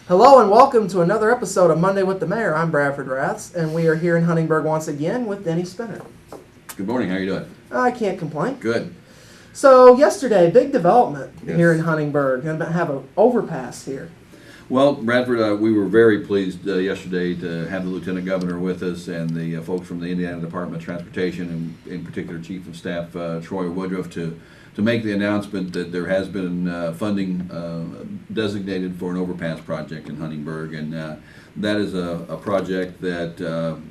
Hello and welcome to another episode of Monday with the Mayor. I'm Bradford Raths, and we are here in Huntingburg once again with Denny Spinner. Good morning. How are you doing? I can't complain. Good. So yesterday, big development Yes. here in Huntingburg. Going to have an overpass here. Well, Bradford, we were very pleased yesterday to have the Lieutenant Governor with us and the folks from the Indiana Department of Transportation, and in particular Chief of Staff Troy Woodruff, to make the announcement that there has been funding designated for an overpass project in Huntingburg, and that is a project that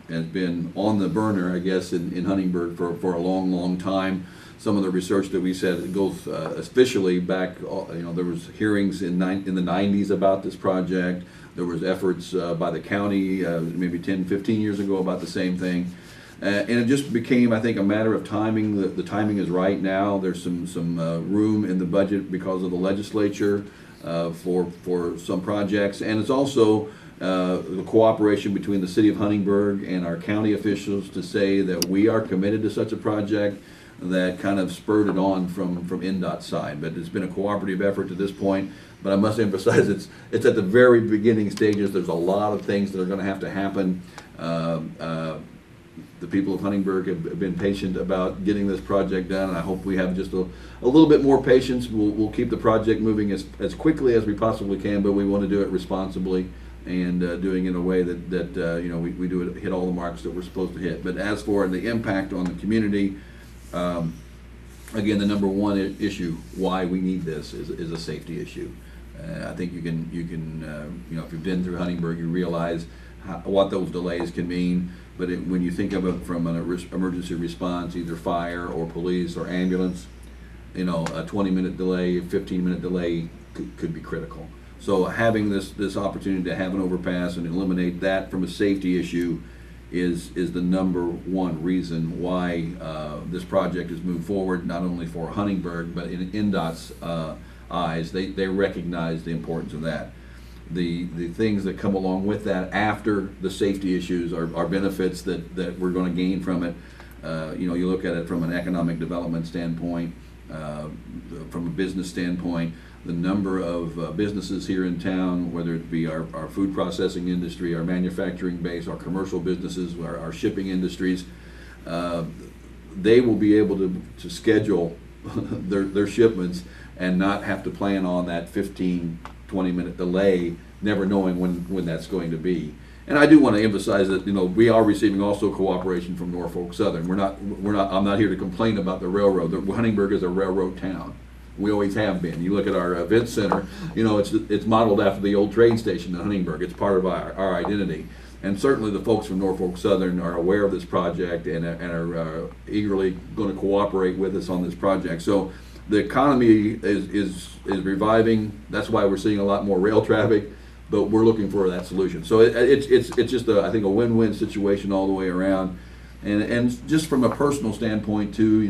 has been on the burner, I guess, in Huntingburg for a long time. Some of the research that we said, it goes officially back, there was hearings in the 90s about this project. There was efforts by the county maybe 10, 15 years ago about the same thing. And it just became, I think, a matter of timing. The timing is right now. There's some room in the budget because of the legislature for some projects. And it's also the cooperation between the city of Huntingburg and our county officials to say that we are committed to such a project that kind of spurred it on from NDOT's side. But it's been a cooperative effort to this point. But I must emphasize it's at the very beginning stages. There's a lot of things that are going to have to happen. The people of Huntingburg have been patient about getting this project done, and I hope we have just a little bit more patience. We'll keep the project moving as quickly as we possibly can, but we want to do it responsibly and doing it in a way that we do it, hit all the marks that we're supposed to hit. But as for the impact on the community, again, the number one issue why we need this is a safety issue. I think you can if you've been through Huntingburg, you realize what those delays can mean. But when you think of it from an emergency response, either fire or police or ambulance, a 20-minute delay, a 15-minute delay could be critical. So having this opportunity to have an overpass and eliminate that from a safety issue is the number one reason why this project has moved forward, not only for Huntingburg, but in NDOT's eyes. They recognize the importance of that. The things that come along with that after the safety issues are benefits that we're going to gain from it. You look at it from an economic development standpoint, from a business standpoint, the number of businesses here in town, whether it be our food processing industry, our manufacturing base, our commercial businesses, our shipping industries, they will be able to schedule their shipments and not have to plan on that 15-20-minute delay, never knowing when that's going to be. And I do want to emphasize that we are receiving also cooperation from Norfolk Southern. I'm not here to complain about the railroad. Huntingburg is a railroad town. We always have been. You look at our event center. It's modeled after the old train station in Huntingburg. It's part of our identity. And certainly the folks from Norfolk Southern are aware of this project and are eagerly going to cooperate with us on this project. So the economy is reviving. That's why we're seeing a lot more rail traffic, but we're looking for that solution. So it's just I think a win-win situation all the way around, and just from a personal standpoint too.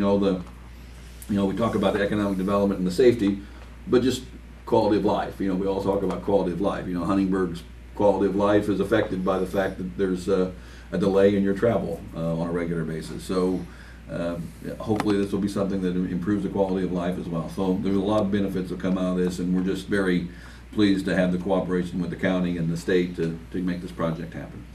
We talk about the economic development and the safety, but just quality of life. We all talk about quality of life. Huntingburg's quality of life is affected by the fact that there's a delay in your travel on a regular basis. So. Hopefully this will be something that improves the quality of life as well. So there's a lot of benefits that come out of this, and we're just very pleased to have the cooperation with the county and the state to make this project happen.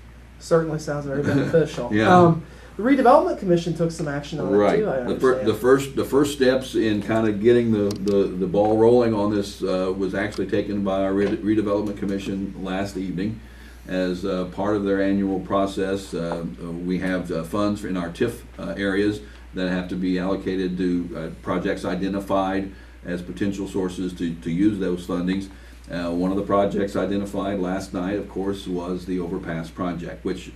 Certainly sounds very beneficial. Yeah. The Redevelopment Commission took some action on it too, I understand. The first steps in kind of getting the ball rolling on this was actually taken by our Redevelopment Commission last evening. As part of their annual process, we have funds in our TIF areas that have to be allocated to projects identified as potential sources to use those fundings. One of the projects identified last night, of course, was the Overpass Project, which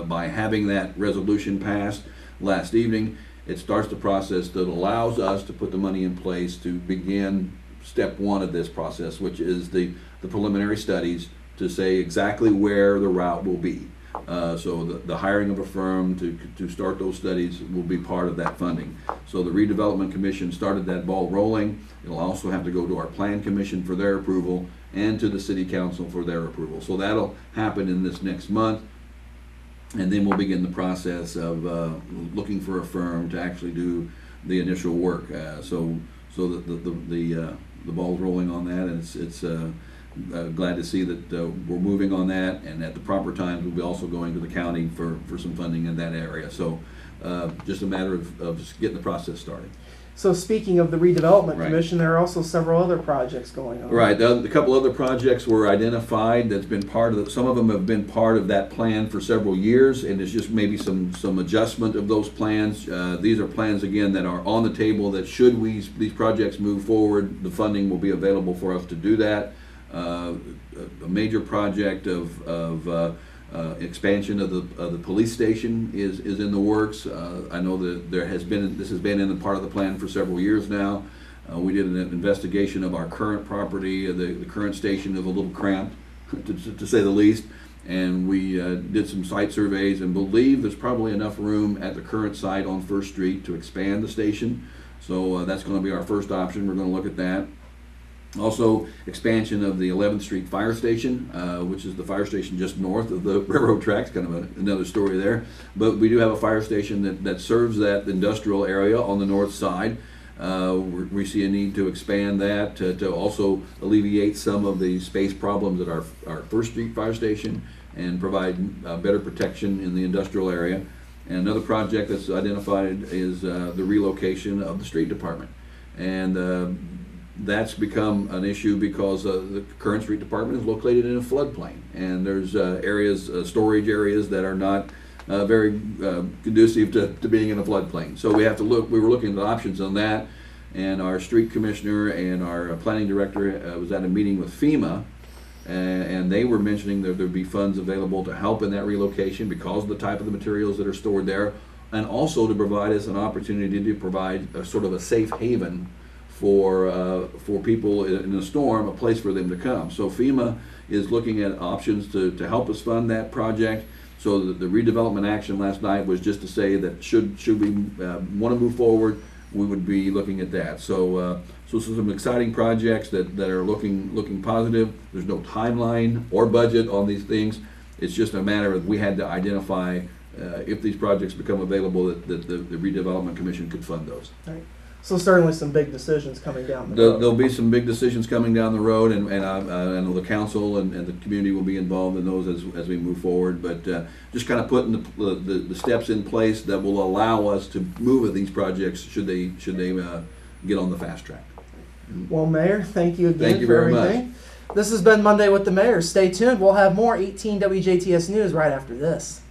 by having that resolution passed last evening, it starts the process that allows us to put the money in place to begin step one of this process, which is the preliminary studies to say exactly where the route will be. So the hiring of a firm to start those studies will be part of that funding. So the Redevelopment Commission started that ball rolling. It'll also have to go to our Plan Commission for their approval and to the City Council for their approval. So that'll happen in this next month. And then we'll begin the process of looking for a firm to actually do the initial work. So the ball's rolling on that, and it's glad to see that we're moving on that, and at the proper times, we'll be also going to the county for some funding in that area. So just a matter of just getting the process started. So speaking of the Redevelopment Right. Commission, there are also several other projects going on. Right. A couple other projects were identified that's been part of some of them have been part of that plan for several years, and it's just maybe some adjustment of those plans. These are plans, again, that are on the table that should these projects move forward, the funding will be available for us to do that. A major project of expansion of the police station is in the works. I know that this has been in the part of the plan for several years now. We did an investigation of our current property. The current station is a little cramped, to say the least, and we did some site surveys and believe there's probably enough room at the current site on First Street to expand the station. So that's going to be our first option. We're going to look at that. Also, expansion of the 11th Street Fire Station, which is the fire station just north of the railroad tracks, kind of another story there. But we do have a fire station that serves that industrial area on the north side. We see a need to expand that to also alleviate some of the space problems at our First Street Fire Station and provide better protection in the industrial area. And another project that's identified is the relocation of the street department. And that's become an issue because the current street department is located in a floodplain, and there's areas, storage areas that are not very conducive to being in a floodplain. So we have to look. We were looking at options on that, and our street commissioner and our planning director was at a meeting with FEMA, and they were mentioning that there'd be funds available to help in that relocation because of the type of the materials that are stored there, and also to provide us an opportunity to provide a sort of a safe haven for people in a storm, a place for them to come. So FEMA is looking at options to help us fund that project. So the redevelopment action last night was just to say that should we want to move forward, we would be looking at that. So some exciting projects that are looking positive. There's no timeline or budget on these things. It's just a matter of we had to identify if these projects become available that the Redevelopment Commission could fund those. Right. So certainly some big decisions coming down the road. There'll be some big decisions coming down the road, and I know the council and the community will be involved in those as we move forward. But just kind of putting the steps in place that will allow us to move with these projects should they get on the fast track. Well, Mayor, thank you again Thank you for very everything. much. This has been Monday with the Mayor. Stay tuned. We'll have more 18 WJTS news right after this.